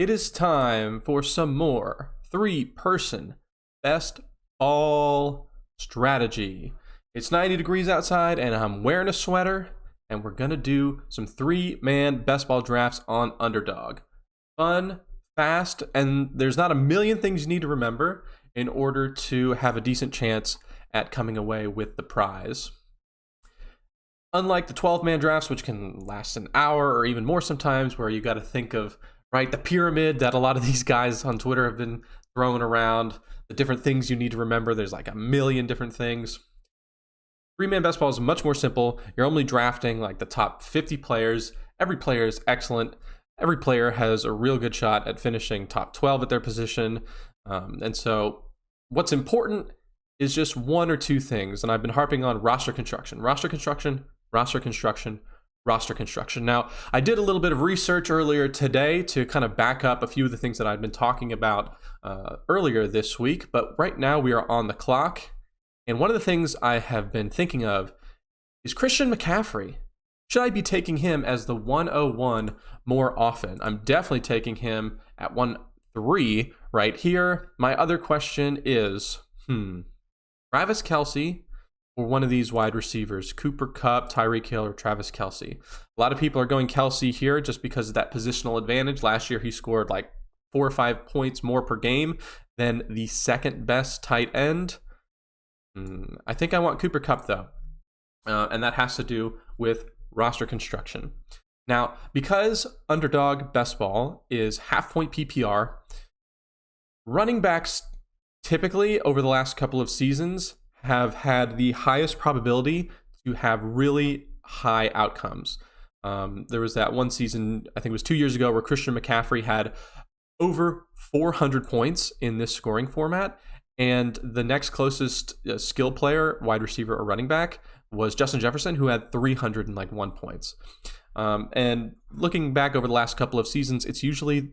It is time for some more three-person best ball strategy. It's 90 degrees outside and I'm wearing a sweater, and we're gonna do some three-man best ball drafts on Underdog. Fun, fast, and there's not a million things you need to remember in order to have a decent chance at coming away with the prize. Unlike the 12-man drafts, which can last an hour or even more sometimes, where you got to think of, right, the pyramid that a lot of these guys on Twitter have been throwing around, the different things you need to remember. There's like a million different things. Three-man best ball is much more simple. You're only drafting like the top 50 players. Every player is excellent. Every player has a real good shot at finishing top 12 at their position. And so what's important is just one or two things. And I've been harping on roster construction. Now, I did a little bit of research earlier today to kind of back up a few of the things that I've been talking about earlier this week, but right now we are on the clock. And one of the things I have been thinking of is Christian McCaffrey. Should I be taking him as the 101 more often? I'm definitely taking him at 1-3 right here. My other question is, Travis Kelce or one of these wide receivers, Cooper Kupp, Tyreek Hill, or Travis Kelce. A lot of people are going Kelce here just because of that positional advantage. Last year, he scored like 4 or 5 points more per game than the second best tight end. I think I want Cooper Kupp, though. And that has to do with roster construction. Now, because Underdog Best Ball is half-point PPR, running backs typically over the last couple of seasons have had the highest probability to have really high outcomes. There was that one season, I think it was 2 years ago, where Christian McCaffrey had over 400 points in this scoring format. And the next closest skill player, wide receiver or running back, was Justin Jefferson, who had 301 points. And looking back over the last couple of seasons, it's usually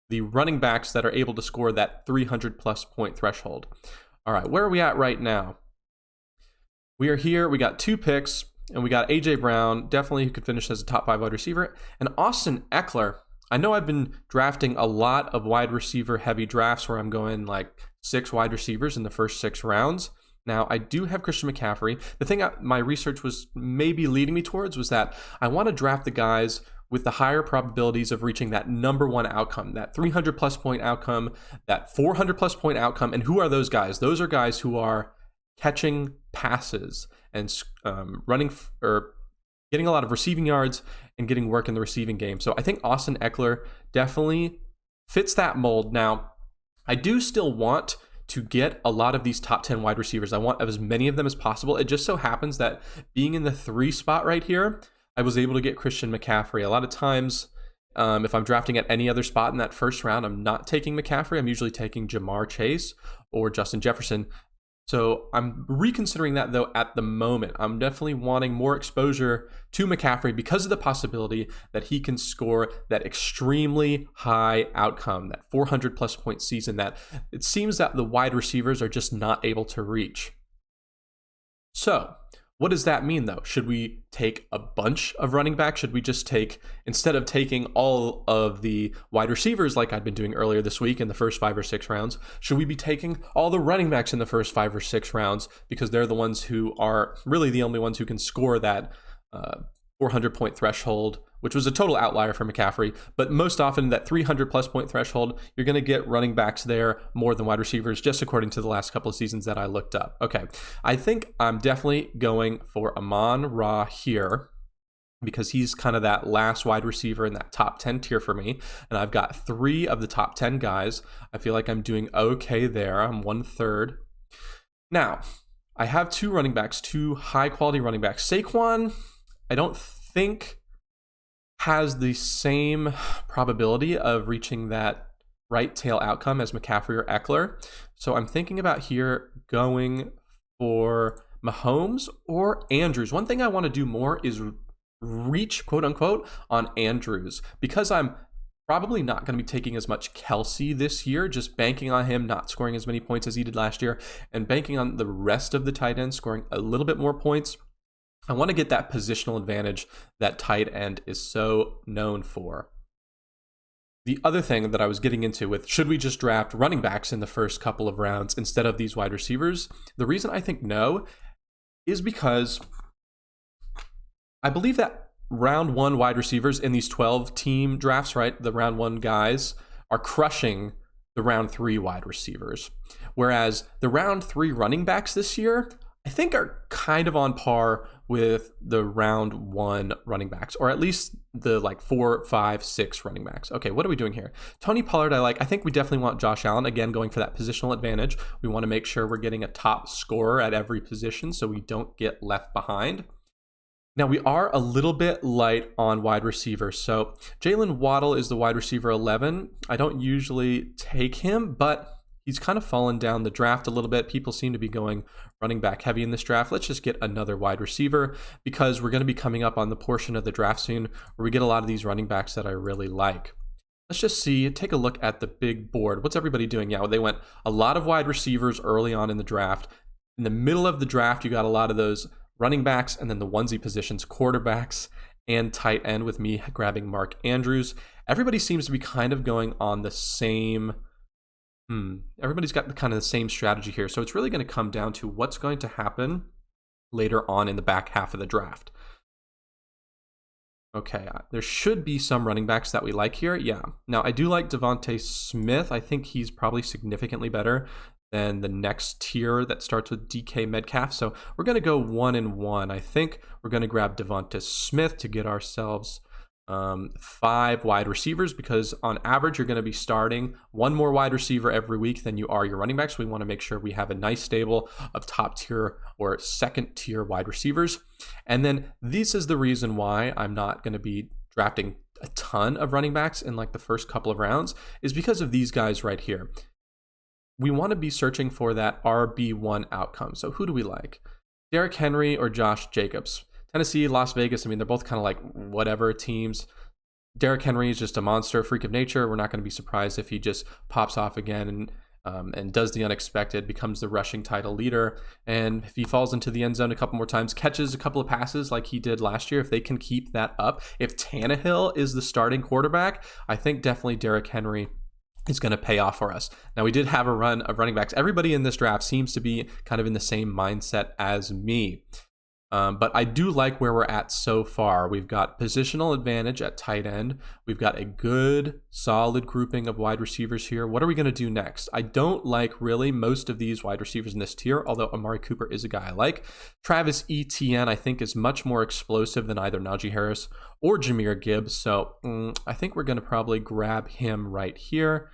the running backs that are able to score that 300 plus point threshold. All right, where are we at right now? We are here. We got 2 picks, and we got AJ Brown, definitely who could finish as a top 5 wide receiver, and Austin Ekeler. I know I've been drafting a lot of wide receiver heavy drafts where I'm going like 6 wide receivers in the first 6 rounds. Now, I do have Christian McCaffrey. The thing my research was maybe leading me towards was that I want to draft the guys with the higher probabilities of reaching that number 1 outcome, that 300 plus point outcome, that 400 plus point outcome. And who are those guys? Those are guys who are catching passes and running or getting a lot of receiving yards and getting work in the receiving game. So I think Austin Ekeler definitely fits that mold. Now, I do still want to get a lot of these top 10 wide receivers. I want as many of them as possible. It just so happens that being in the 3 spot right here, I was able to get Christian McCaffrey. A lot of times, if I'm drafting at any other spot in that first round, I'm not taking McCaffrey. I'm usually taking Jamar Chase or Justin Jefferson. So I'm reconsidering that, though, at the moment. I'm definitely wanting more exposure to McCaffrey because of the possibility that he can score that extremely high outcome, that 400 plus point season that it seems that the wide receivers are just not able to reach. So what does that mean, though? Should we take a bunch of running backs? Should we just take, instead of taking all of the wide receivers like I'd been doing earlier this week in the first 5 or 6 rounds, should we be taking all the running backs in the first 5 or 6 rounds because they're the ones who are really the only ones who can score that 400 point threshold, which was a total outlier for McCaffrey, but most often that 300 plus point threshold, you're going to get running backs there more than wide receivers, just according to the last couple of seasons that I looked up. Okay, I think I'm definitely going for Amon-Ra here because he's kind of that last wide receiver in that top 10 tier for me, and I've got 3 of the top 10 guys. I feel like I'm doing okay there. I'm 1/3. Now, I have 2 running backs, 2 high quality running backs. Saquon, I don't think has the same probability of reaching that right tail outcome as McCaffrey or Ekeler. So I'm thinking about here going for Mahomes or Andrews. One thing I want to do more is reach, quote unquote, on Andrews because I'm probably not going to be taking as much Kelce this year, just banking on him not scoring as many points as he did last year and banking on the rest of the tight ends scoring a little bit more points. I want to get that positional advantage that tight end is so known for. The other thing that I was getting into with should we just draft running backs in the first couple of rounds instead of these wide receivers? The reason I think no is because I believe that round 1 wide receivers in these 12 team drafts, right? The round 1 guys are crushing the round 3 wide receivers. Whereas the round 3 running backs this year, I think are kind of on par with the round 1 running backs, or at least the like 4, 5, 6 running backs. Okay, what are we doing here? Tony Pollard, I like. I think we definitely want Josh Allen, again, going for that positional advantage. We want to make sure we're getting a top scorer at every position so we don't get left behind. Now, we are a little bit light on wide receivers. So Jalen Waddle is the wide receiver 11. I don't usually take him, but he's kind of fallen down the draft a little bit. People seem to be going running back heavy in this draft. Let's just get another wide receiver because we're going to be coming up on the portion of the draft soon where we get a lot of these running backs that I really like. Let's just take a look at the big board. What's everybody doing? Yeah, well, they went a lot of wide receivers early on in the draft. In the middle of the draft, you got a lot of those running backs, and then the onesie positions, quarterbacks and tight end, with me grabbing Mark Andrews. Everybody seems to be kind of going on the same everybody's got kind of the same strategy here. So it's really going to come down to what's going to happen later on in the back half of the draft. Okay, there should be some running backs that we like here. Yeah. Now, I do like Devontae Smith. I think he's probably significantly better than the next tier that starts with DK Metcalf. So we're going to go 1 and 1. I think we're going to grab Devontae Smith to get ourselves 5 wide receivers, because on average you're going to be starting 1 more wide receiver every week than you are your running backs. We want to make sure we have a nice stable of top tier or second tier wide receivers. And then this is the reason why I'm not going to be drafting a ton of running backs in like the first couple of rounds, is because of these guys right here. We want to be searching for that RB1 outcome. So who do we like? Derrick Henry or Josh Jacobs? Tennessee, Las Vegas, I mean, they're both kind of like whatever teams. Derrick Henry is just a monster, freak of nature. We're not going to be surprised if he just pops off again and does the unexpected, becomes the rushing title leader. And if he falls into the end zone a couple more times, catches a couple of passes like he did last year, if they can keep that up, if Tannehill is the starting quarterback, I think definitely Derrick Henry is going to pay off for us. Now, we did have a run of running backs. Everybody in this draft seems to be kind of in the same mindset as me. But I do like where we're at so far. We've got positional advantage at tight end. We've got a good, solid grouping of wide receivers here. What are we going to do next? I don't like really most of these wide receivers in this tier, although Amari Cooper is a guy I like. Travis Etienne, I think, is much more explosive than either Najee Harris or Jahmyr Gibbs. So I think we're going to probably grab him right here.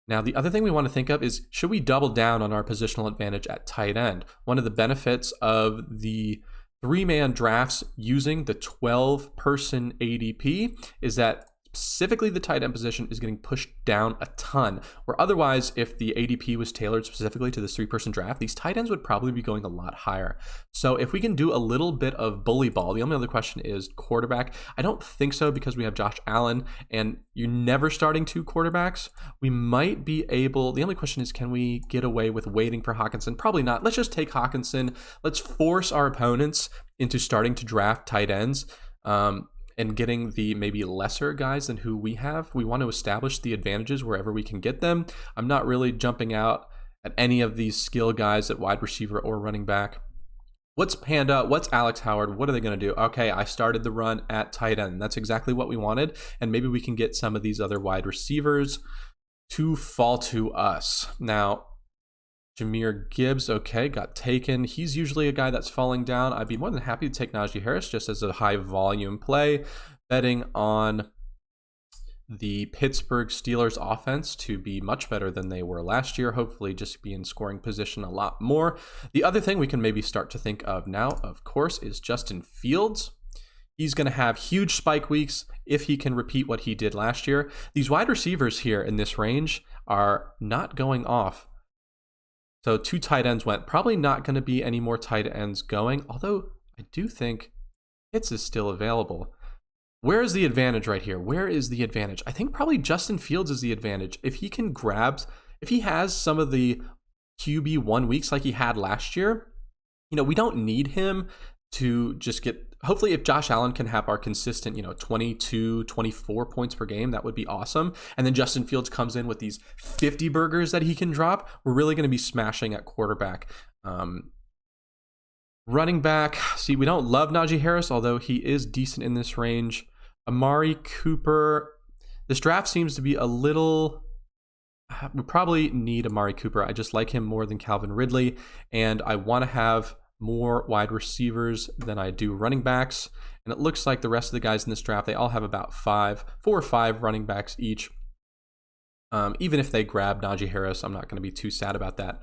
Now, the other thing we want to think of is, should we double down on our positional advantage at tight end? One of the benefits of the 3-man drafts using the 12-person ADP is that specifically the tight end position is getting pushed down a ton, where otherwise, if the ADP was tailored specifically to this 3-person draft, these tight ends would probably be going a lot higher. So if we can do a little bit of bully ball, the only other question is quarterback. I don't think so, because we have Josh Allen and you're never starting 2 quarterbacks. We might be able, the only question is, can we get away with waiting for Hockenson? Probably not. Let's just take Hockenson. Let's force our opponents into starting to draft tight ends. And getting the maybe lesser guys than who we have. We want to establish the advantages wherever we can get them. I'm not really jumping out at any of these skill guys at wide receiver or running back. What's Panda? What's Alex Howard? What are they going to do? Okay, I started the run at tight end. That's exactly what we wanted. And maybe we can get some of these other wide receivers to fall to us. Now, Jahmyr Gibbs, okay, got taken. He's usually a guy that's falling down. I'd be more than happy to take Najee Harris just as a high volume play, betting on the Pittsburgh Steelers offense to be much better than they were last year, hopefully just be in scoring position a lot more. The other thing we can maybe start to think of now, of course, is Justin Fields. He's going to have huge spike weeks if he can repeat what he did last year. These wide receivers here in this range are not going off. So 2 tight ends went. Probably not going to be any more tight ends going, although I do think Pitts is still available. Where is the advantage right here? Where is the advantage? I think probably Justin Fields is the advantage. If he can if he has some of the QB1 weeks like he had last year, we don't need him to just get hopefully if Josh Allen can have our consistent, 22, 24 points per game, that would be awesome. And then Justin Fields comes in with these 50 burgers that he can drop. We're really going to be smashing at quarterback. Running back, see, we don't love Najee Harris, although he is decent in this range. Amari Cooper, this draft seems to be a little... We probably need Amari Cooper. I just like him more than Calvin Ridley, and I want to have more wide receivers than I do running backs. And it looks like the rest of the guys in this draft, they all have about 4 or 5 running backs each. Even if they grab Najee Harris, I'm not going to be too sad about that.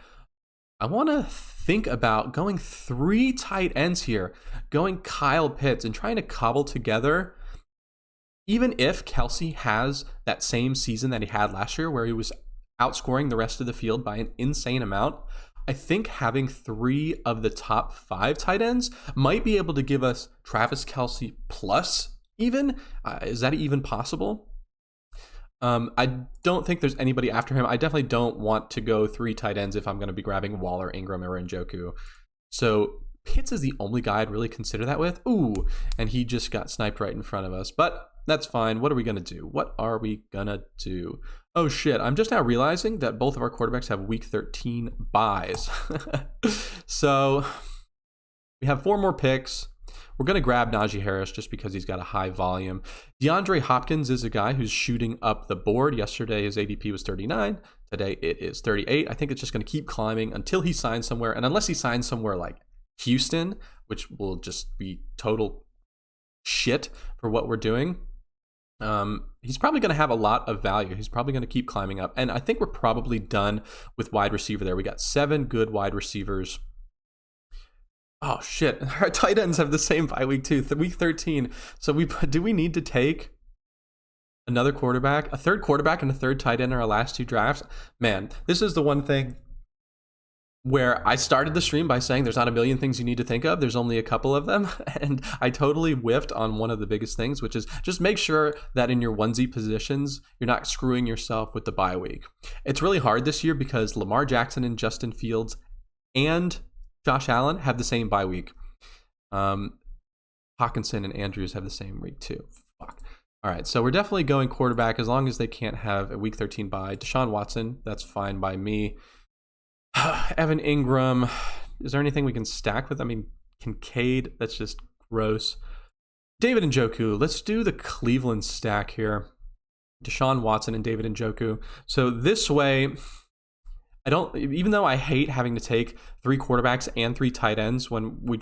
I want to think about going 3 tight ends here, going Kyle Pitts and trying to cobble together, even if Kelce has that same season that he had last year where he was outscoring the rest of the field by an insane amount. I think having 3 of the top 5 tight ends might be able to give us Travis Kelce plus even. Is that even possible? I don't think there's anybody after him. I definitely don't want to go 3 tight ends if I'm going to be grabbing Waller, Ingram, or Njoku. So Pitts is the only guy I'd really consider that with. Ooh, and he just got sniped right in front of us. But that's fine. What are we going to do? What are we going to do? Oh, shit. I'm just now realizing that both of our quarterbacks have week 13 buys. So we have 4 more picks. We're going to grab Najee Harris just because he's got a high volume. DeAndre Hopkins is a guy who's shooting up the board. Yesterday, his ADP was 39. Today, it is 38. I think it's just going to keep climbing until he signs somewhere. And unless he signs somewhere like Houston, which will just be total shit for what we're doing, he's probably going to have a lot of value. He's probably going to keep climbing up. And I think we're probably done with wide receiver there. We got 7 good wide receivers. Oh, shit. Our tight ends have the same bye week too, week 13. So do we need to take another quarterback, a third quarterback and a third tight end in our last 2 drafts? Man, this is the one thing where I started the stream by saying there's not a million things you need to think of. There's only a couple of them. And I totally whiffed on one of the biggest things, which is just make sure that in your onesie positions, you're not screwing yourself with the bye week. It's really hard this year because Lamar Jackson and Justin Fields and Josh Allen have the same bye week. Hawkinson and Andrews have the same week too. Fuck. All right, so we're definitely going quarterback as long as they can't have a week 13 bye. Deshaun Watson, that's fine by me. Evan Ingram, is there anything we can stack with? I mean, Kincaid, that's just gross. David Njoku, let's do the Cleveland stack here. Deshaun Watson and David Njoku. So this way, even though I hate having to take 3 quarterbacks and 3 tight ends when we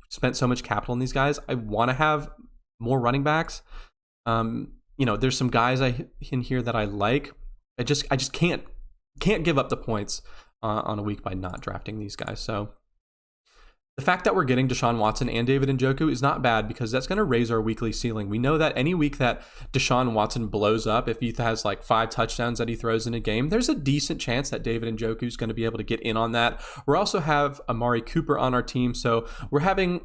spent so much capital on these guys, I want to have more running backs. There's some guys in here that I like. I just can't give up the points on a week by not drafting these guys. So the fact that we're getting Deshaun Watson and David Njoku is not bad because that's going to raise our weekly ceiling. We know that any week that Deshaun Watson blows up, if he has like 5 touchdowns that he throws in a game, there's a decent chance that David Njoku is going to be able to get in on that. We also have Amari Cooper on our team, so we're kind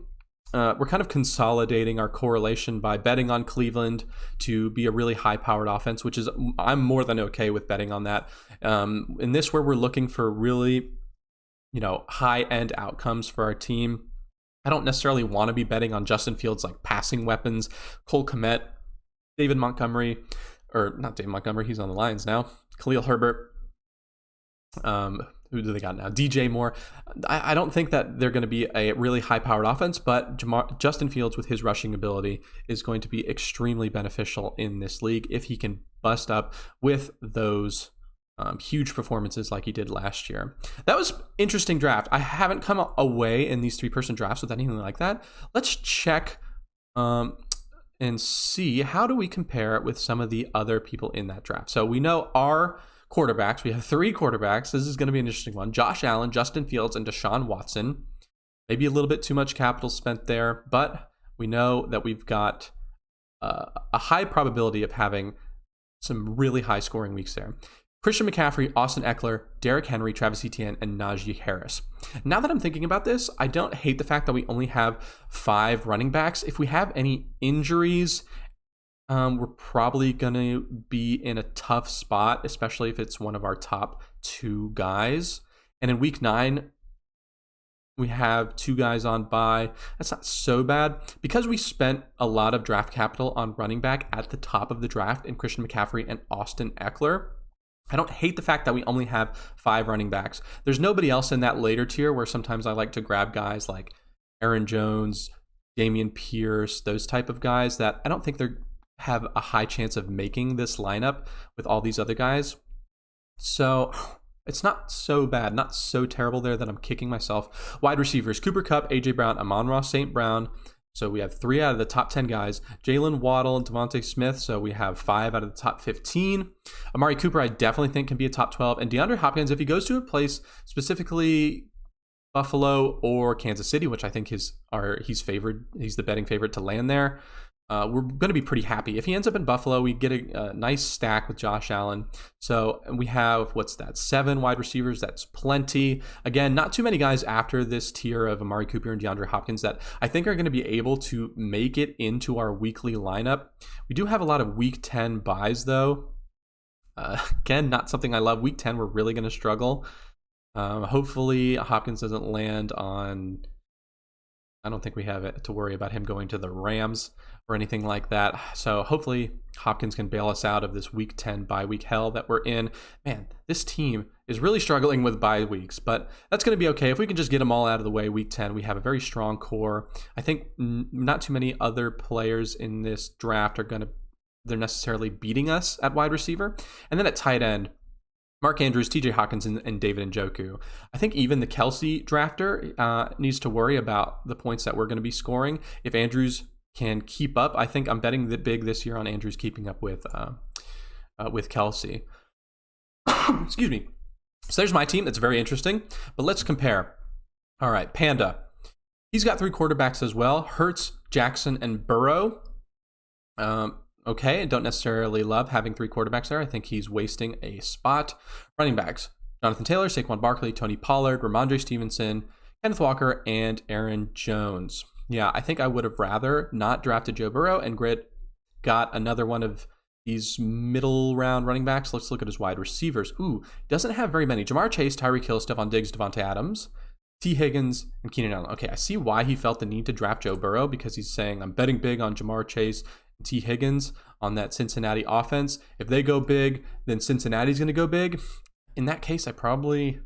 of consolidating our correlation by betting on Cleveland to be a really high-powered offense, which is I'm more than okay with betting on that. In this, where we're looking for really high-end outcomes for our team, I don't necessarily want to be betting on Justin Fields like passing weapons, Cole Kmet, David Montgomery, or not David Montgomery, he's on the Lions now, Khalil Herbert. Who do they got now? DJ Moore. I don't think that they're going to be a really high-powered offense, but Justin Fields with his rushing ability is going to be extremely beneficial in this league if he can bust up with those huge performances like he did last year. That was interesting draft. I haven't come away in these 3-person drafts with anything like that. Let's check and see how do we compare it with some of the other people in that draft. So we know our quarterbacks. We have 3 quarterbacks. This is going to be an interesting one. Josh Allen, Justin Fields, and Deshaun Watson. Maybe a little bit too much capital spent there, but we know that we've got a high probability of having some really high scoring weeks there. Christian McCaffrey, Austin Eckler, Derrick Henry, Travis Etienne, and Najee Harris. Now that I'm thinking about this, I don't hate the fact that we only have 5 running backs. If we have any injuries, we're probably going to be in a tough spot, especially if it's one of our top 2 guys. And in week 9, We have 2 guys on bye. That's not so bad. Because we spent a lot of draft capital on running back at the top of the draft in Christian McCaffrey and Austin Eckler, I don't hate the fact that we only have 5 running backs. There's nobody else in that later tier where sometimes I like to grab guys like Aaron Jones, Dameon Pierce, those type of guys that I don't think they have a high chance of making this lineup with all these other guys. So it's not so bad, not so terrible there that I'm kicking myself. Wide receivers, Cooper Kupp, A.J. Brown, Amon-Ra St. Brown. So we have 3 out of the top 10 guys. Jalen Waddle and Devontae Smith. So we have 5 out of the top 15. Amari Cooper, I definitely think can be a top 12. And DeAndre Hopkins, if he goes to a place, specifically Buffalo or Kansas City, which I think he's favored. He's the betting favorite to land there. We're going to be pretty happy. If he ends up in Buffalo, we get a nice stack with Josh Allen. So we have, 7 wide receivers. That's plenty. Again, not too many guys after this tier of Amari Cooper and DeAndre Hopkins that I think are going to be able to make it into our weekly lineup. We do have a lot of week 10 buys, though. Again, not something I love. Week 10, we're really going to struggle. Hopefully Hopkins doesn't land on, I don't think we have it to worry about him going to the Rams or anything like that. So hopefully Hopkins can bail us out of this week 10 bye week hell that we're in. Man, this team is really struggling with bye weeks, but that's going to be okay. If we can just get them all out of the way week 10, we have a very strong core. I think not too many other players in this draft they're necessarily beating us at wide receiver. And then at tight end, Mark Andrews, TJ Hawkinson, and David Njoku. I think even the Kelsey drafter needs to worry about the points that we're going to be scoring. If Andrews can keep up, I think I'm betting the big this year on Andrews keeping up with Kelsey. Excuse me. So there's my team. That's very interesting. But let's compare. All right, Panda. He's got 3 quarterbacks as well. Hurts, Jackson, and Burrow. Okay, I don't necessarily love having 3 quarterbacks there. I think he's wasting a spot. Running backs, Jonathan Taylor, Saquon Barkley, Tony Pollard, Ramondre Stevenson, Kenneth Walker, and Aaron Jones. Yeah, I think I would have rather not drafted Joe Burrow and got another one of these middle round running backs. Let's look at his wide receivers. Ooh, doesn't have very many. Jamar Chase, Tyreek Hill, Stephon Diggs, Devontae Adams, T. Higgins, and Keenan Allen. Okay, I see why he felt the need to draft Joe Burrow, because he's saying, I'm betting big on Jamar Chase, T. Higgins on that Cincinnati offense. If they go big, then Cincinnati's going to go big. In that case, I probably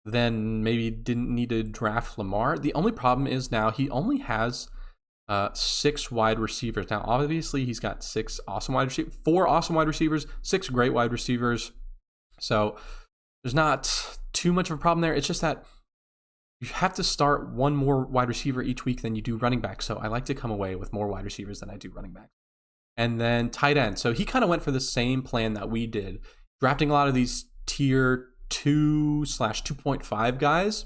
then maybe didn't need to draft Lamar. The only problem is now he only has 6 wide receivers. Now, obviously, he's got 4 awesome wide receivers, 6 great wide receivers. So there's not too much of a problem there. It's just that you have to start 1 more wide receiver each week than you do running back. So I like to come away with more wide receivers than I do running back. And then tight end. So he kind of went for the same plan that we did, drafting a lot of these tier 2/2.5 guys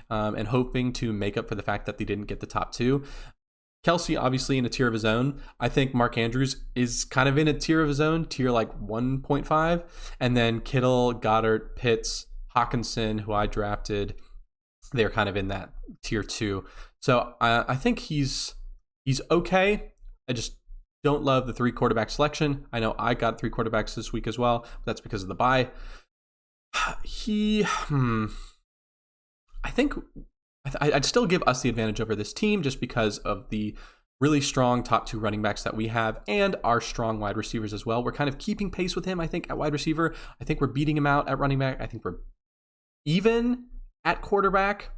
and hoping to make up for the fact that they didn't get the top 2. Kelsey, obviously, in a tier of his own. I think Mark Andrews is kind of in a tier of his own, tier like 1.5. And then Kittle, Goddard, Pitts, Hawkinson, who I drafted, they're kind of in that tier 2. So I think he's okay. I just don't love the 3 quarterback selection. I know I got 3 quarterbacks this week as well, but that's because of the bye. I think I'd still give us the advantage over this team just because of the really strong top 2 running backs that we have and our strong wide receivers as well. We're kind of keeping pace with him, I think, at wide receiver. I think we're beating him out at running back. I think we're even at quarterback.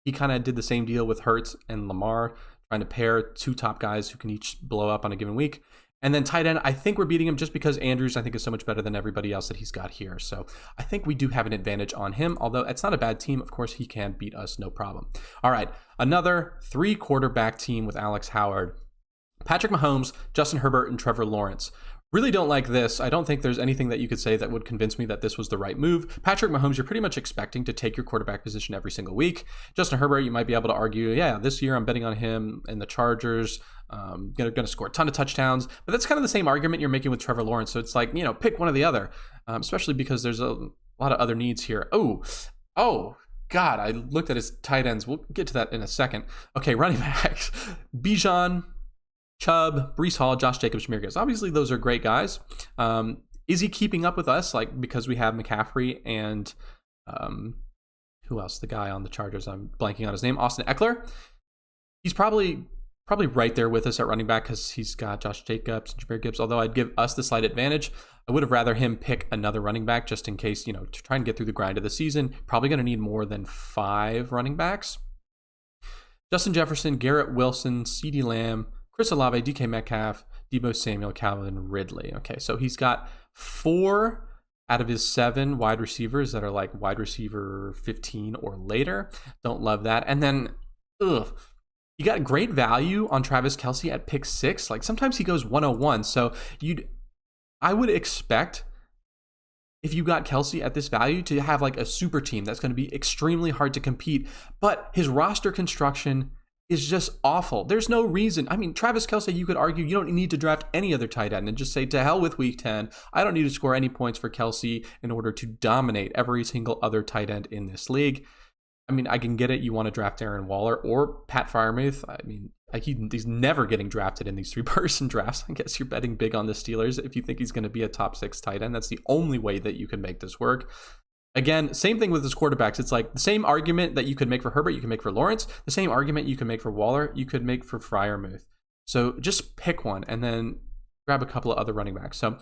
He kind of did the same deal with Hurts and Lamar, trying to pair 2 top guys who can each blow up on a given week. And then tight end, I think we're beating him just because Andrews, I think, is so much better than everybody else that he's got here. So I think we do have an advantage on him, although it's not a bad team. Of course, he can beat us, no problem. All right, another 3 quarterback team with Alex Howard. Patrick Mahomes, Justin Herbert, and Trevor Lawrence. Really don't like this. I don't think there's anything that you could say that would convince me that this was the right move. Patrick Mahomes, you're pretty much expecting to take your quarterback position every single week. Justin Herbert, you might be able to argue, yeah, this year I'm betting on him and the Chargers. Going to score a ton of touchdowns. But that's kind of the same argument you're making with Trevor Lawrence. So it's like, pick one or the other, especially because there's a lot of other needs here. Oh, God, I looked at his tight ends. We'll get to that in a second. Okay, running backs. Bijan, Chubb, Breece Hall, Josh Jacobs, Jahmyr Gibbs. Obviously, those are great guys. Is he keeping up with us? Because we have McCaffrey and who else? The guy on the Chargers, I'm blanking on his name, Austin Eckler. He's probably right there with us at running back because he's got Josh Jacobs and Jahmyr Gibbs, although I'd give us the slight advantage. I would have rather him pick another running back just in case, to try and get through the grind of the season. Probably going to need more than 5 running backs. Justin Jefferson, Garrett Wilson, CeeDee Lamb, Chris Olave, DK Metcalf, Deebo Samuel, Calvin Ridley. Okay, so he's got 4 out of his 7 wide receivers that are like wide receiver 15 or later. Don't love that. And then, you got great value on Travis Kelce at pick 6. Like sometimes he goes 101. So I would expect if you got Kelce at this value to have like a super team that's going to be extremely hard to compete. But his roster construction is just awful. There's no reason. I mean, Travis Kelce, you could argue you don't need to draft any other tight end and just say to hell with week 10. I don't need to score any points for Kelce in order to dominate every single other tight end in this league. I mean, I can get it. You want to draft Darren Waller or Pat Freiermuth. I mean, he's never getting drafted in these 3-person drafts. I guess you're betting big on the Steelers if you think he's going to be a top 6 tight end. That's the only way that you can make this work. Again, same thing with his quarterbacks. It's like the same argument that you could make for Herbert, you can make for Lawrence. The same argument you can make for Waller, you could make for Freiermuth. So just pick one and then grab a couple of other running backs. So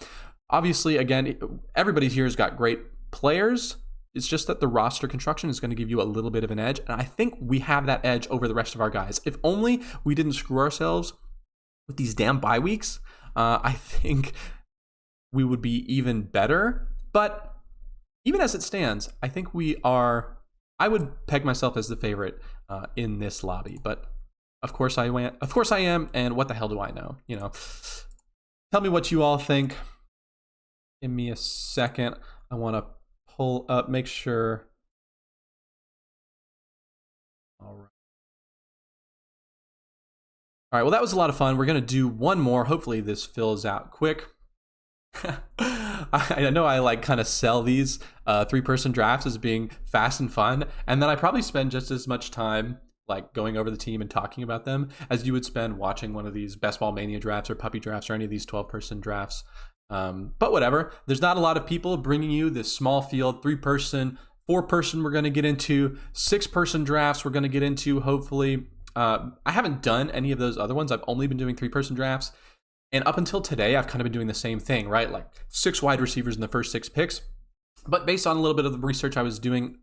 obviously, again, everybody here has got great players. It's just that the roster construction is going to give you a little bit of an edge. And I think we have that edge over the rest of our guys. If only we didn't screw ourselves with these damn bye weeks, I think we would be even better. But even as it stands, I think I would peg myself as the favorite in this lobby. But of course I am. And what the hell do I know? Tell me what you all think. Give me a second. I want to pull up, make sure. All right, well, that was a lot of fun. We're going to do one more. Hopefully this fills out quick. I know I like kind of sell these 3-person drafts as being fast and fun, and then I probably spend just as much time like going over the team and talking about them as you would spend watching one of these Best Ball Mania drafts or Puppy drafts or any of these 12-person drafts. But whatever, there's not a lot of people bringing you this small field 3-person, 4-person we're going to get into, 6-person drafts we're going to get into, hopefully. I haven't done any of those other ones. I've only been doing 3-person drafts. And up until today, I've kind of been doing the same thing, right? Like 6 wide receivers in the first 6 picks. But based on a little bit of the research I was doing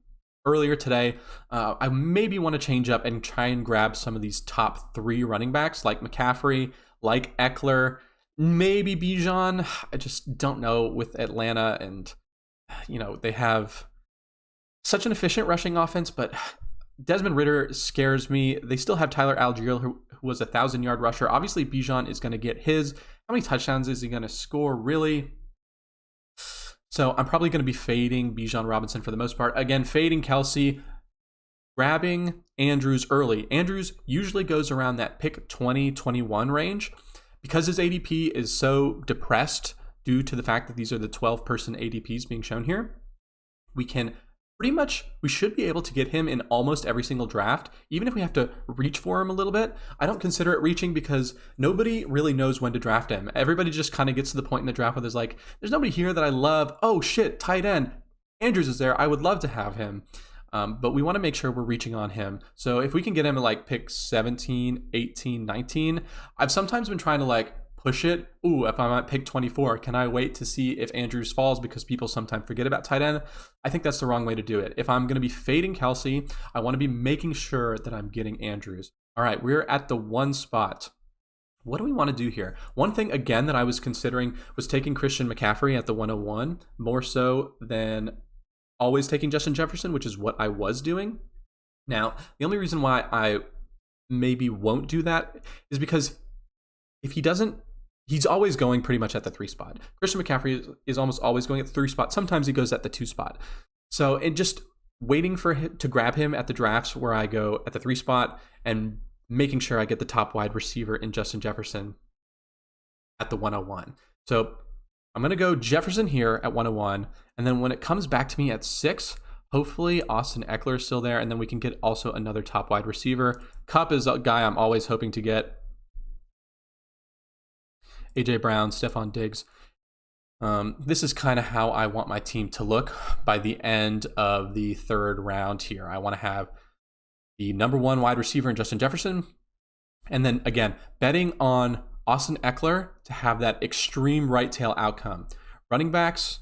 earlier today, I maybe want to change up and try and grab some of these top 3 running backs like McCaffrey, like Eckler, maybe Bijan. I just don't know with Atlanta, and they have such an efficient rushing offense, but Desmond Ridder scares me. They still have Tyler Algier, who was a 1,000-yard rusher. Obviously, Bijan is going to get his. How many touchdowns is he going to score, really? So I'm probably going to be fading Bijan Robinson for the most part. Again, fading Kelce, grabbing Andrews early. Andrews usually goes around that pick 20, 21 range. Because his ADP is so depressed due to the fact that these are the 12-person ADPs being shown here, we should be able to get him in almost every single draft, even if we have to reach for him a little bit. I don't consider it reaching because nobody really knows when to draft him. Everybody just kind of gets to the point in the draft where there's like, there's nobody here that I love. Oh shit, tight end. Andrews is there. I would love to have him. But we want to make sure we're reaching on him. So if we can get him at like pick 17, 18, 19, I've sometimes been trying to like push it. Ooh, if I'm at pick 24, can I wait to see if Andrews falls because people sometimes forget about tight end? I think that's the wrong way to do it. If I'm going to be fading Kelce, I want to be making sure that I'm getting Andrews. All right, we're at the 1 spot. What do we want to do here? One thing, again, that I was considering was taking Christian McCaffrey at the 101, more so than always taking Justin Jefferson, which is what I was doing. Now, the only reason why I maybe won't do that is because if he doesn't, he's always going pretty much at the 3 spot. Christian McCaffrey is almost always going at the 3 spot. Sometimes he goes at the 2 spot. So it just waiting for him to grab him at the drafts where I go at the 3 spot and making sure I get the top wide receiver in Justin Jefferson at the 101. So I'm going to go Jefferson here at 101. And then when it comes back to me at 6, hopefully Austin Eckler is still there. And then we can get also another top wide receiver. Kupp is a guy I'm always hoping to get. AJ Brown, Stephon Diggs. This is kind of how I want my team to look by the end of the third round here. I want to have the number 1 wide receiver in Justin Jefferson. And then again, betting on Austin Ekeler to have that extreme right tail outcome. Running backs,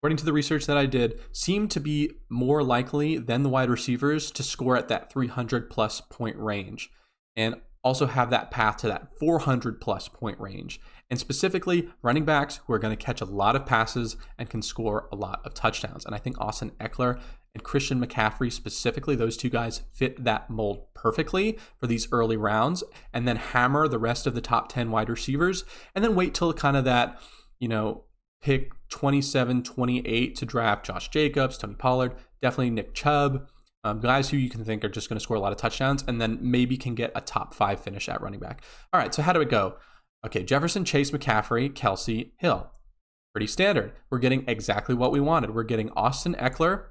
according to the research that I did, seem to be more likely than the wide receivers to score at that 300 plus point range, and also have that path to that 400 plus point range. And specifically, running backs who are going to catch a lot of passes and can score a lot of touchdowns. And I think Austin Ekeler and Christian McCaffrey, specifically, those two guys fit that mold perfectly for these early rounds, and then hammer the rest of the top 10 wide receivers, and then wait till kind of that, pick 27, 28 to draft Josh Jacobs, Tony Pollard, definitely Nick Chubb, guys who you can think are just going to score a lot of touchdowns, and then maybe can get a top 5 finish at running back. All right, so how do it go? Okay, Jefferson, Chase, McCaffrey, Kelsey, Hill. Pretty standard. We're getting exactly what we wanted. We're getting Austin Ekeler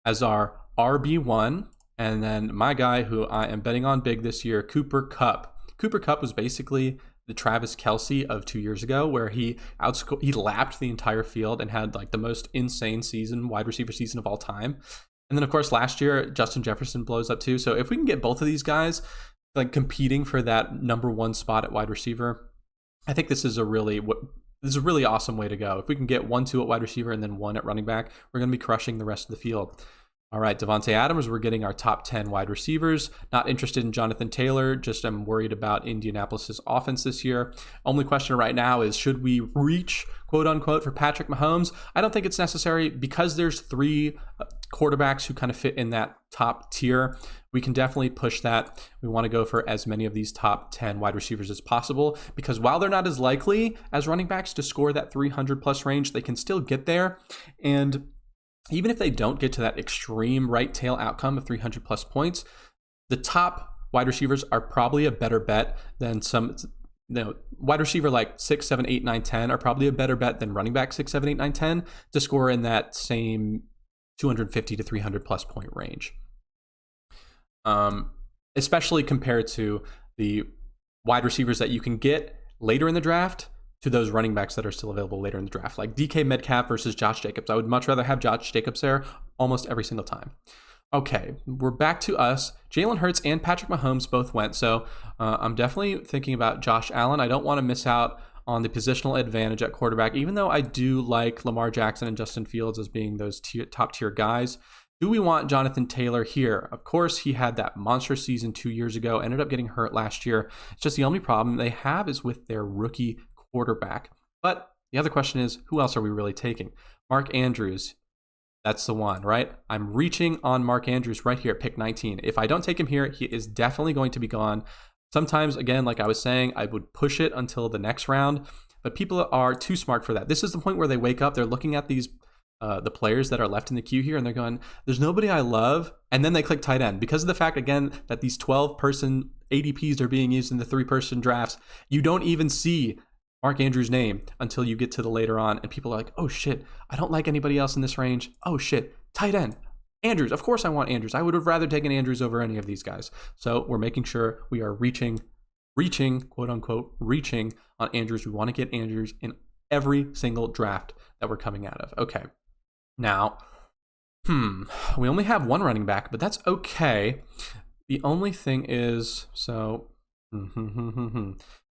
as our RB1, and then my guy who I am betting on big this year, Cooper Kupp. Cooper Kupp was basically the Travis Kelce of 2 years ago, where he lapped the entire field and had like the most insane wide receiver season of all time. And then of course last year Justin Jefferson blows up too. So if we can get both of these guys like competing for that number 1 spot at wide receiver, I think this is a really awesome way to go. If we can get 1, 2 at wide receiver and then 1 at running back, we're going to be crushing the rest of the field. All right, Davante Adams, we're getting our top 10 wide receivers. Not interested in Jonathan Taylor, just I'm worried about Indianapolis's offense this year. Only question right now is, should we reach, quote unquote, for Patrick Mahomes? I don't think it's necessary because there's 3 quarterbacks who kind of fit in that top tier. We can definitely push that. We want to go for as many of these top 10 wide receivers as possible, because while they're not as likely as running backs to score that 300 plus range, they can still get there. And even if they don't get to that extreme right tail outcome of 300 plus points, the top wide receivers are probably a better bet than some, wide receiver like 6, 7, 8, 9, 10 are probably a better bet than running back 6, 7, 8, 9, 10 to score in that same 250 to 300 plus point range. Especially compared to the wide receivers that you can get later in the draft to those running backs that are still available later in the draft, like DK Metcalf versus Josh Jacobs. I would much rather have Josh Jacobs there almost every single time. Okay, we're back to us. Jalen Hurts and Patrick Mahomes both went, so I'm definitely thinking about Josh Allen. I don't want to miss out on the positional advantage at quarterback, even though I do like Lamar Jackson and Justin Fields as being those top tier guys. Do we want Jonathan Taylor here? Of course, he had that monster season 2 years ago, ended up getting hurt last year. It's just the only problem they have is with their rookie quarterback. But the other question is, who else are we really taking? Mark Andrews. That's the one, right? I'm reaching on Mark Andrews right here at pick 19. If I don't take him here, he is definitely going to be gone. Sometimes, again, like I was saying, I would push it until the next round, but people are too smart for that. This is the point where they wake up, they're looking at these the players that are left in the queue here, and they're going, there's nobody I love, and then they click tight end. Because of the fact, again, that these 12-person ADPs are being used in the 3-person drafts, you don't even see Mark Andrews' name until you get to the later on, and people are like, oh shit, I don't like anybody else in this range. Oh shit, tight end. Andrews, of course I want Andrews. I would have rather taken Andrews over any of these guys. So we're making sure we are reaching, quote unquote, reaching on Andrews. We want to get Andrews in every single draft that we're coming out of. Okay. Now, we only have 1 running back, but that's okay. The only thing is, we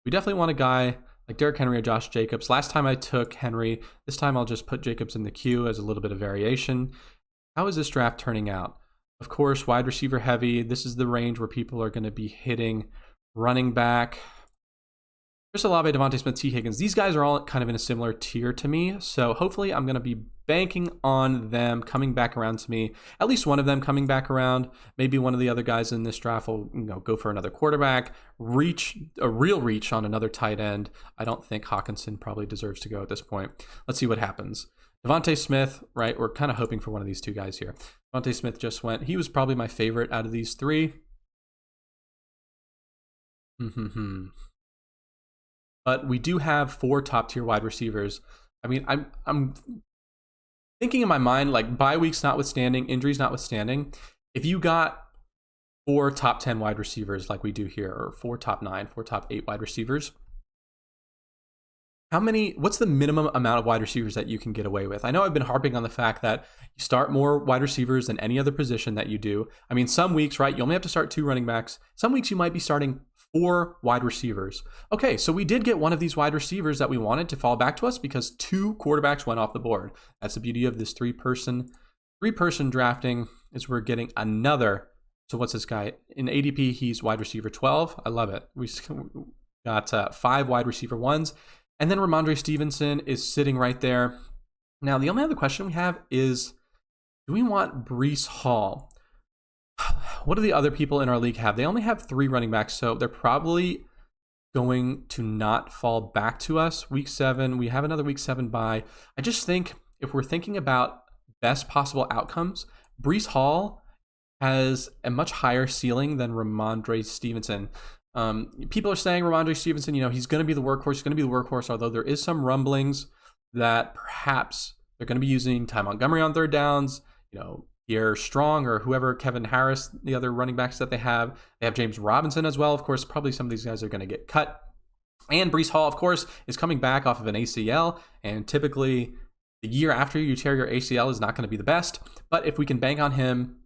definitely want a guy like Derrick Henry or Josh Jacobs. Last time I took Henry. This time I'll just put Jacobs in the queue as a little bit of variation. How is this draft turning out? Of course, wide receiver heavy. This is the range where people are going to be hitting running back. Chris Olave, Devontae Smith, T. Higgins. These guys are all kind of in a similar tier to me. So hopefully I'm going to be banking on them coming back around to me. At least one of them coming back around. Maybe one of the other guys in this draft will go for another quarterback. A real reach on another tight end. I don't think Hawkinson probably deserves to go at this point. Let's see what happens. Devontae Smith, right? We're kind of hoping for one of these 2 guys here. Devontae Smith just went. He was probably my favorite out of these 3. But we do have 4 top-tier wide receivers. I mean, I'm thinking in my mind, like bye weeks notwithstanding, injuries notwithstanding, if you got 4 top 10 wide receivers like we do here, or 4 top 9, 4 top 8 wide receivers, what's the minimum amount of wide receivers that you can get away with? I know I've been harping on the fact that you start more wide receivers than any other position that you do. I mean, some weeks, right, you only have to start 2 running backs. Some weeks you might be starting 4 wide receivers. Okay, so we did get one of these wide receivers that we wanted to fall back to us because 2 quarterbacks went off the board. That's the beauty of this three-person drafting, is we're getting another. So what's this guy? In ADP, he's wide receiver 12. I love it. We got 5 wide receiver 1s. And then Ramondre Stevenson is sitting right there. Now, the only other question we have is, do we want Breece Hall? What do the other people in our league have? They only have 3 running backs, so they're probably going to not fall back to us. Week 7, we have another week 7 bye. I just think if we're thinking about best possible outcomes, Breece Hall has a much higher ceiling than Ramondre Stevenson. People are saying Ramondre Stevenson, he's going to be the workhorse, although there is some rumblings that perhaps they're going to be using Ty Montgomery on third downs, Pierre Strong or whoever, Kevin Harris, the other running backs that they have. They have James Robinson as well. Of course, probably some of these guys are going to get cut. And Breece Hall, of course, is coming back off of an ACL, and typically the year after you tear your ACL is not going to be the best. But if we can bank on him,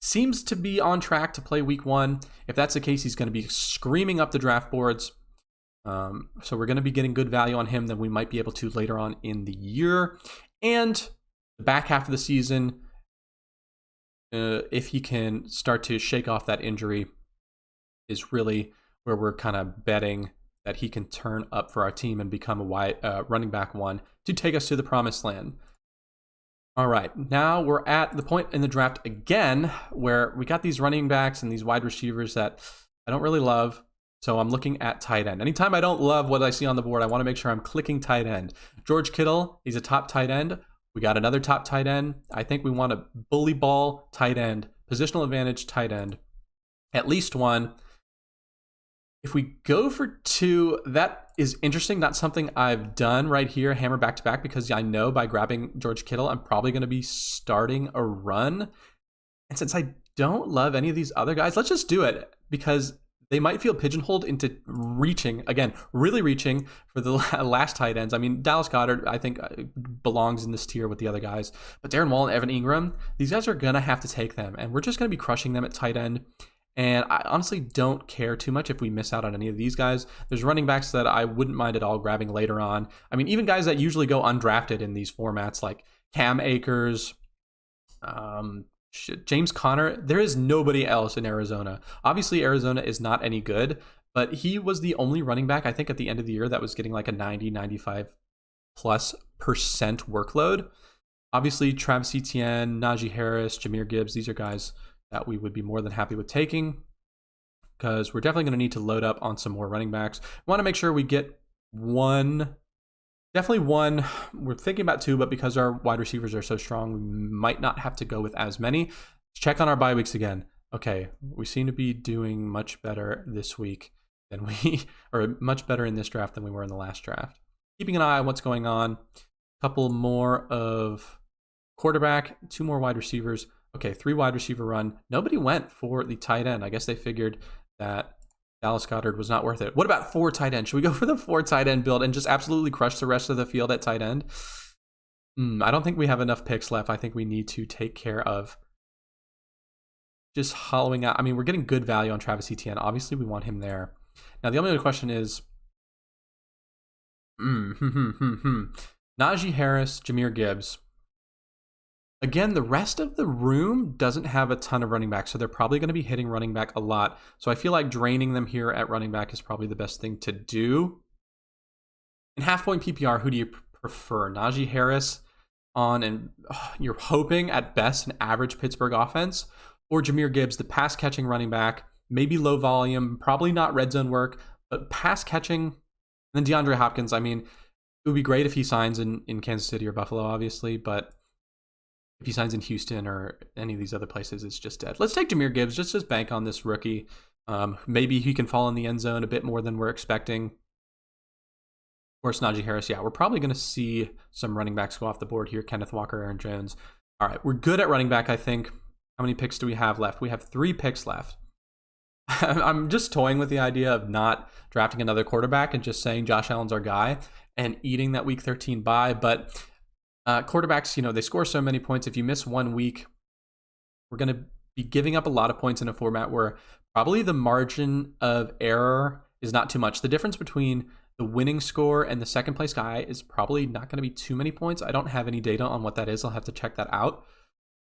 seems to be on track to play week 1. If that's the case, he's going to be screaming up the draft boards. So we're going to be getting good value on him than we might be able to later on in the year. And the back half of the season, if he can start to shake off that injury, is really where we're kind of betting that he can turn up for our team and become a running back 1 to take us to the promised land. All right, now we're at the point in the draft again where we got these running backs and these wide receivers that I don't really love. So I'm looking at tight end. Anytime I don't love what I see on the board, I want to make sure I'm clicking tight end. George Kittle, he's a top tight end. We got another top tight end. I think we want a bully ball tight end, positional advantage tight end, at least 1. If we go for 2, that is interesting. Not something I've done right here, hammer back to back, because I know by grabbing George Kittle, I'm probably going to be starting a run. And since I don't love any of these other guys, let's just do it, because they might feel pigeonholed into really reaching for the last tight ends. I mean, Dallas Goedert, I think, belongs in this tier with the other guys. But Darren Waller and Evan Ingram, these guys are going to have to take them. And we're just going to be crushing them at tight end. And I honestly don't care too much if we miss out on any of these guys. There's running backs that I wouldn't mind at all grabbing later on. I mean, even guys that usually go undrafted in these formats, like Cam Akers, James Conner. There is nobody else in Arizona. Obviously, Arizona is not any good, but he was the only running back, I think, at the end of the year that was getting like a 95+ workload. Obviously, Travis Etienne, Najee Harris, Jahmyr Gibbs, these are guys that we would be more than happy with taking, because we're definitely going to need to load up on some more running backs. We want to make sure we get 1, definitely 1. We're thinking about 2, but because our wide receivers are so strong, we might not have to go with as many. Let's check on our bye weeks again. Okay, we seem to be doing much better this week than or much better in this draft than we were in the last draft. Keeping an eye on what's going on. A couple more of quarterback, 2 more wide receivers. Okay, 3 wide receiver run. Nobody went for the tight end. I guess they figured that Dallas Goedert was not worth it. What about 4 tight end? Should we go for the 4 tight end build and just absolutely crush the rest of the field at tight end? I don't think we have enough picks left. I think we need to take care of just hollowing out. I mean, we're getting good value on Travis Etienne. Obviously, we want him there. Now, the only other question is, Najee Harris, Jahmyr Gibbs. Again, the rest of the room doesn't have a ton of running back, so they're probably going to be hitting running back a lot. So I feel like draining them here at running back is probably the best thing to do. In half-point PPR, who do you prefer? Najee Harris on, and you're hoping at best an average Pittsburgh offense, or Jahmyr Gibbs, the pass-catching running back, maybe low volume, probably not red zone work, but pass-catching. And then DeAndre Hopkins, I mean, it would be great if he signs in Kansas City or Buffalo, obviously, but if he signs in Houston or any of these other places, it's just dead. Let's take Jahmyr Gibbs. Just bank on this rookie. Maybe he can fall in the end zone a bit more than we're expecting. Of course, Najee Harris. Yeah, we're probably going to see some running backs go off the board here. Kenneth Walker, Aaron Jones. All right, we're good at running back, I think. How many picks do we have left? We have 3 picks left. I'm just toying with the idea of not drafting another quarterback and just saying Josh Allen's our guy and eating that week 13 bye. But quarterbacks, they score so many points. If you miss 1 week, we're going to be giving up a lot of points in a format where probably the margin of error is not too much. The difference between the winning score and the second place guy is probably not going to be too many points. I don't have any data on what that is. I'll have to check that out.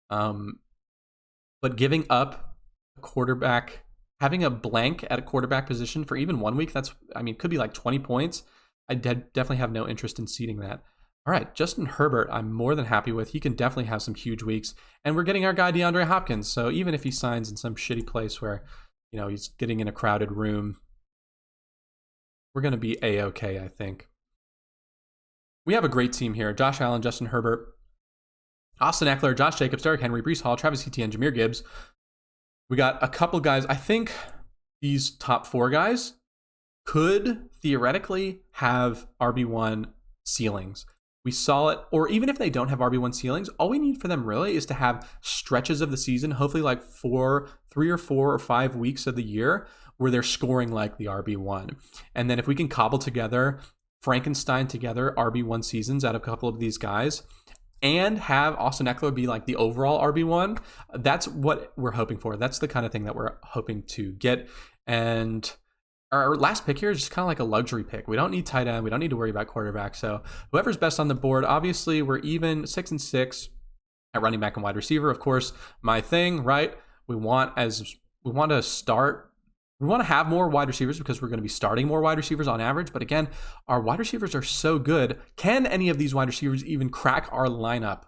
But giving up a quarterback, having a blank at a quarterback position for even 1 week, could be like 20 points. I definitely have no interest in seeding that. All right, Justin Herbert, I'm more than happy with. He can definitely have some huge weeks. And we're getting our guy DeAndre Hopkins. So even if he signs in some shitty place where, he's getting in a crowded room, we're going to be A-okay, I think. We have a great team here. Josh Allen, Justin Herbert, Austin Eckler, Josh Jacobs, Derrick Henry, Breece Hall, Travis Etienne, Jahmyr Gibbs. We got a couple guys. I think these top 4 guys could theoretically have RB1 ceilings. We saw it, or even if they don't have RB1 ceilings, all we need for them really is to have stretches of the season, hopefully like 3 or 4 or 5 weeks of the year where they're scoring like the RB1. And then if we can cobble together, Frankenstein together RB1 seasons out of a couple of these guys and have Austin Eckler be like the overall RB1, that's what we're hoping for. That's the kind of thing that we're hoping to get. And our last pick here is just kind of like a luxury pick. We don't need tight end. We don't need to worry about quarterback. So whoever's best on the board, obviously we're even 6-6 at running back and wide receiver. Of course, my thing, right? We want to have more wide receivers because we're going to be starting more wide receivers on average. But again, our wide receivers are so good. Can any of these wide receivers even crack our lineup?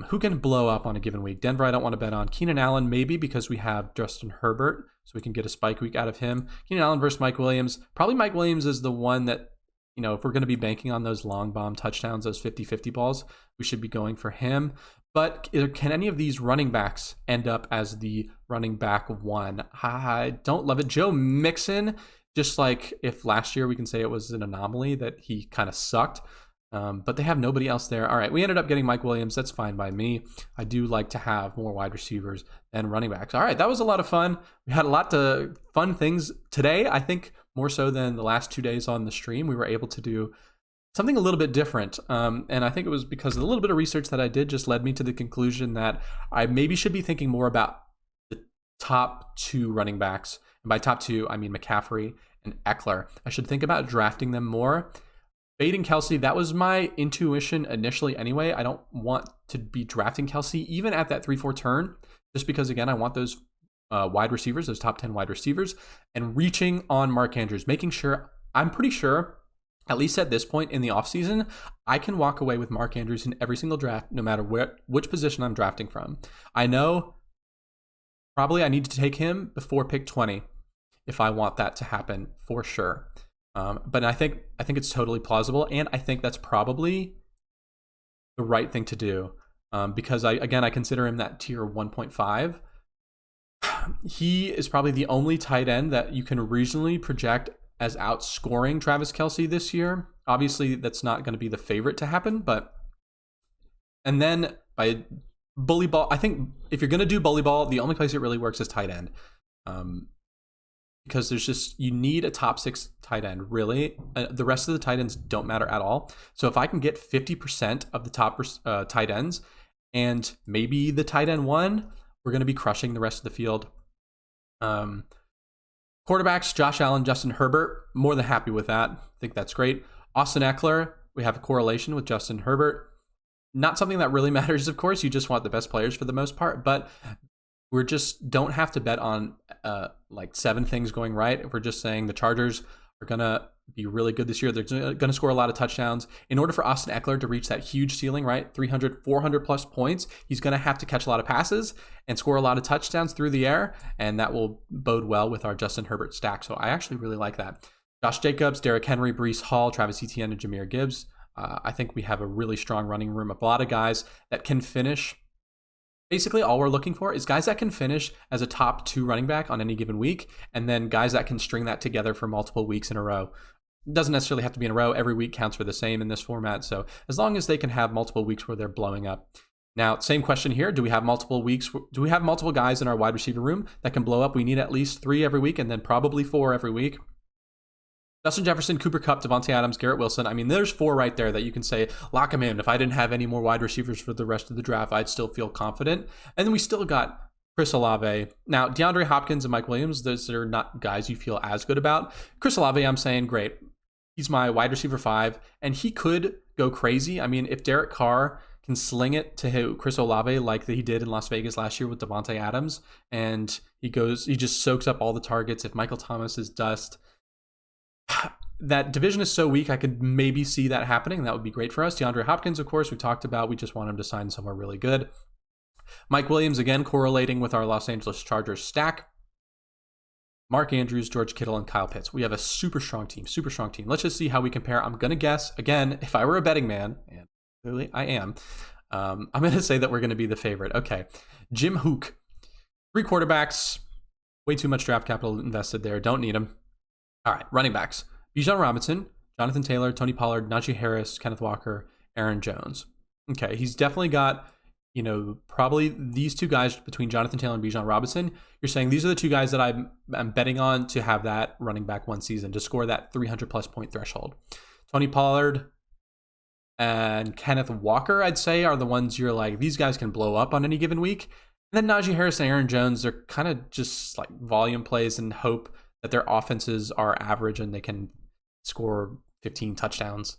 Who can blow up on a given week? Denver, I don't want to bet on. Keenan Allen, maybe because we have Justin Herbert, so we can get a spike week out of him. Keenan Allen versus Mike Williams. Probably Mike Williams is the one that, if we're going to be banking on those long bomb touchdowns, those 50-50 balls, we should be going for him. But can any of these running backs end up as the running back 1? I don't love it. Joe Mixon, just like if last year we can say it was an anomaly that he kind of sucked. But they have nobody else there. All right, we ended up getting Mike Williams. That's fine by me. I do like to have more wide receivers than running backs. All right, that was a lot of fun. We had a lot of fun things today. I think more so than the last 2 days on the stream, we were able to do something a little bit different. And I think it was because of the little bit of research that I did just led me to the conclusion that I maybe should be thinking more about the top 2 running backs. And by top 2, I mean McCaffrey and Eckler. I should think about drafting them more. Fading Kelce, that was my intuition initially anyway. I don't want to be drafting Kelce even at that 3-4 turn, just because, again, I want those wide receivers, those top 10 wide receivers, and reaching on Mark Andrews, making sure, I'm pretty sure, at least at this point in the offseason, I can walk away with Mark Andrews in every single draft, no matter which position I'm drafting from. I know probably I need to take him before pick 20 if I want that to happen for sure. But I think it's totally plausible, and I think that's probably the right thing to do because I consider him that tier 1.5. He is probably the only tight end that you can reasonably project as outscoring Travis Kelce this year. Obviously, that's not going to be the favorite to happen, and then by bully ball, I think if you're going to do bully ball, the only place it really works is tight end. Because you need a top 6 tight end, really. The rest of the tight ends don't matter at all. So if I can get 50% of the top tight ends and maybe the tight end 1, we're going to be crushing the rest of the field. Quarterbacks, Josh Allen, Justin Herbert, more than happy with that. I think that's great. Austin Eckler, we have a correlation with Justin Herbert. Not something that really matters, of course. You just want the best players for the most part, but we just don't have to bet on like 7 things going right. If we're just saying the Chargers are going to be really good this year, they're going to score a lot of touchdowns. In order for Austin Eckler to reach that huge ceiling, right, 300, 400 plus points, he's going to have to catch a lot of passes and score a lot of touchdowns through the air, and that will bode well with our Justin Herbert stack. So I actually really like that. Josh Jacobs, Derrick Henry, Breece Hall, Travis Etienne, and Jahmyr Gibbs. I think we have a really strong running room of a lot of guys that can finish. Basically, all we're looking for is guys that can finish as a top 2 running back on any given week, and then guys that can string that together for multiple weeks in a row. It doesn't necessarily have to be in a row. Every week counts for the same in this format. So as long as they can have multiple weeks where they're blowing up. Now, same question here. Do we have multiple guys in our wide receiver room that can blow up? We need at least 3 every week and then probably 4 every week. Justin Jefferson, Cooper Kupp, Devontae Adams, Garrett Wilson. I mean, there's 4 right there that you can say, lock them in. If I didn't have any more wide receivers for the rest of the draft, I'd still feel confident. And then we still got Chris Olave. Now, DeAndre Hopkins and Mike Williams, those are not guys you feel as good about. Chris Olave, I'm saying, great. He's my wide receiver 5, and he could go crazy. I mean, if Derek Carr can sling it to hit Chris Olave like he did in Las Vegas last year with Devontae Adams, and he just soaks up all the targets. If Michael Thomas is dust, that division is so weak, I could maybe see that happening. That would be great for us. DeAndre Hopkins, of course, we talked about. We just want him to sign somewhere really good. Mike Williams, again, correlating with our Los Angeles Chargers stack. Mark Andrews, George Kittle, and Kyle Pitts. We have a super strong team. Let's just see how we compare. I'm going to guess, again, if I were a betting man, and clearly I am, I'm going to say that we're going to be the favorite. Okay. Jim Hook. 3 quarterbacks. Way too much draft capital invested there. Don't need them. All right. Running backs. Bijan Robinson, Jonathan Taylor, Tony Pollard, Najee Harris, Kenneth Walker, Aaron Jones. Okay. He's definitely got, probably these 2 guys between Jonathan Taylor and Bijan Robinson. You're saying these are the 2 guys that I'm betting on to have that running back 1 season, to score that 300+ point threshold. Tony Pollard and Kenneth Walker, I'd say, are the ones you're like, these guys can blow up on any given week. And then Najee Harris and Aaron Jones, they're kind of just like volume plays and hope that their offenses are average and they can score 15 touchdowns.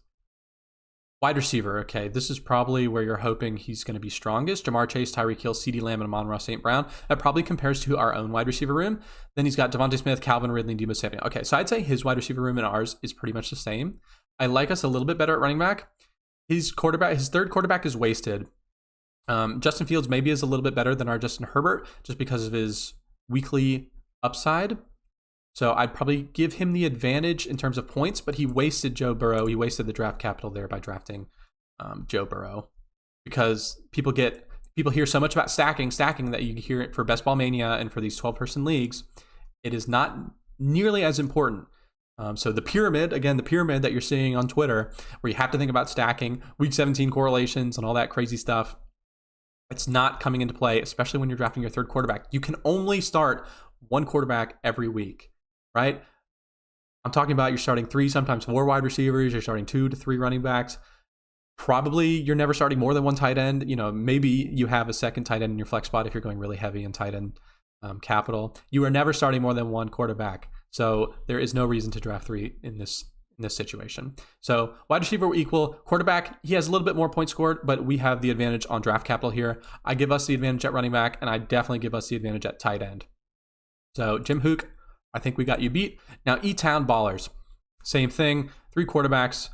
Wide receiver, okay, this is probably where you're hoping he's going to be strongest. Jamar Chase, Tyreek Hill, CeeDee Lamb, and Amon-Ra St. Brown. That probably compares to our own wide receiver room. Then he's got Devontae Smith, Calvin Ridley, and Deebo Samuel. Okay, so I'd say his wide receiver room and ours is pretty much the same. I like us a little bit better at running back. His third quarterback is wasted. Justin Fields maybe is a little bit better than our Justin Herbert just because of his weekly upside. So I'd probably give him the advantage in terms of points, but he wasted Joe Burrow. He wasted the draft capital there by drafting Joe Burrow, because people hear so much about stacking that you hear it for Best Ball Mania and for these 12-person leagues. It is not nearly as important. So the pyramid that you're seeing on Twitter, where you have to think about stacking, week 17 correlations and all that crazy stuff, it's not coming into play, especially when you're drafting your 3rd quarterback. You can only start 1 quarterback every week, right? I'm talking about you're starting 3, sometimes 4 wide receivers, you're starting 2 to 3 running backs. Probably you're never starting more than 1 tight end. Maybe you have a second tight end in your flex spot if you're going really heavy in tight end capital. You are never starting more than 1 quarterback. So there is no reason to draft 3 in this situation. So wide receiver we're equal. Quarterback, he has a little bit more points scored, but we have the advantage on draft capital here. I give us the advantage at running back, and I definitely give us the advantage at tight end. So Jim Hook, I think we got you beat. Now E-Town Ballers, same thing. 3 quarterbacks,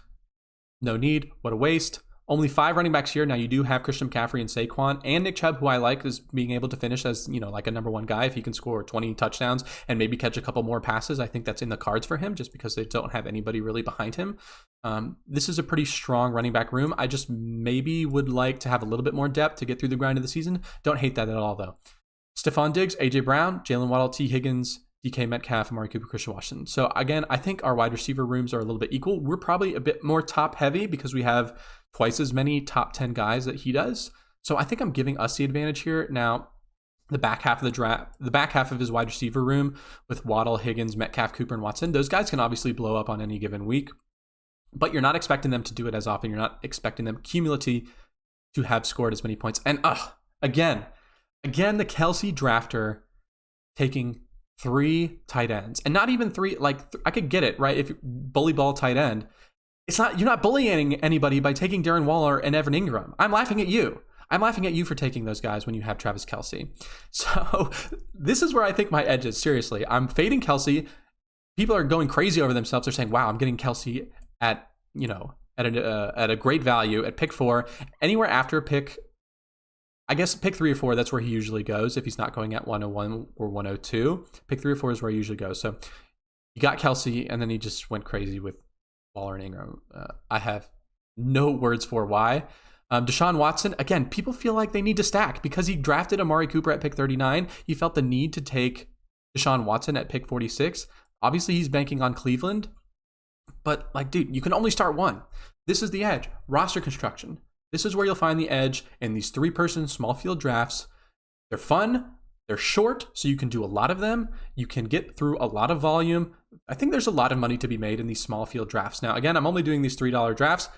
no need. What a waste. Only 5 running backs here. Now you do have Christian McCaffrey and Saquon and Nick Chubb, who I like as being able to finish as, like a number 1 guy. If he can score 20 touchdowns and maybe catch a couple more passes, I think that's in the cards for him just because they don't have anybody really behind him. This is a pretty strong running back room. I just maybe would like to have a little bit more depth to get through the grind of the season. Don't hate that at all, though. Stephon Diggs, AJ Brown, Jalen Waddle, T. Higgins, DK Metcalf, Amari Cooper, Christian Washington. So again, I think our wide receiver rooms are a little bit equal. We're probably a bit more top heavy because we have twice as many top 10 guys that he does. So I think I'm giving us the advantage here. Now, the back half of the draft, the back half of his wide receiver room with Waddle, Higgins, Metcalf, Cooper, and Watson, those guys can obviously blow up on any given week, but you're not expecting them to do it as often. You're not expecting them cumulatively to have scored as many points. And again, the Kelsey drafter taking 3 tight ends, and not even 3. I could get it, right? If you bully ball tight end, you're not bullying anybody by taking Darren Waller and Evan Ingram. I'm laughing at you. I'm laughing at you for taking those guys when you have Travis Kelce. So this is where I think my edge is. Seriously, I'm fading Kelce. People are going crazy over themselves. They're saying, "Wow, I'm getting Kelce at a great value at pick 4." Anywhere after pick, I guess pick 3 or 4, that's where he usually goes. If he's not going at 101 or 102, pick 3 or 4 is where he usually goes. So you got Kelce, and then he just went crazy with Waller and Ingram. I have no words for why. Deshaun Watson, again, people feel like they need to stack because he drafted Amari Cooper at pick 39. He felt the need to take Deshaun Watson at pick 46. Obviously, he's banking on Cleveland, but dude, you can only start 1. This is the edge. Roster construction. This is where you'll find the edge in these 3-person small field drafts. They're fun. They're short, so you can do a lot of them. You can get through a lot of volume. I think there's a lot of money to be made in these small field drafts. Now, again, I'm only doing these $3 drafts,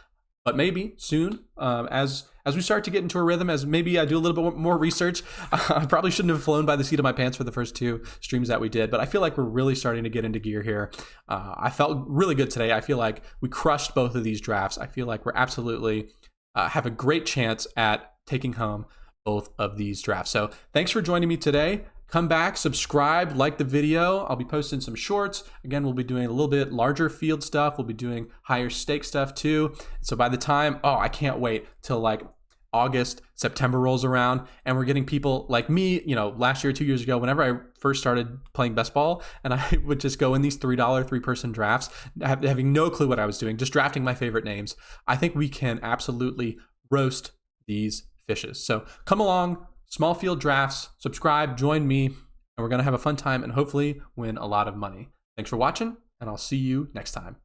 but maybe soon, as we start to get into a rhythm, as maybe I do a little bit more research. I probably shouldn't have flown by the seat of my pants for the first 2 streams that we did, but I feel like we're really starting to get into gear here. I felt really good today. I feel like we crushed both of these drafts. I feel like we're absolutely have a great chance at taking home both of these drafts. So thanks for joining me today. Come back, subscribe, like the video. I'll be posting some shorts. Again, we'll be doing a little bit larger field stuff. We'll be doing higher stake stuff too. So by the time, I can't wait till like August, September rolls around, and we're getting people like me, last year, 2 years ago, whenever I first started playing best ball, and I would just go in these $3 3-person drafts, having no clue what I was doing, just drafting my favorite names. I think we can absolutely roast these fishes. So come along, small field drafts, subscribe, join me, and we're going to have a fun time and hopefully win a lot of money. Thanks for watching, and I'll see you next time.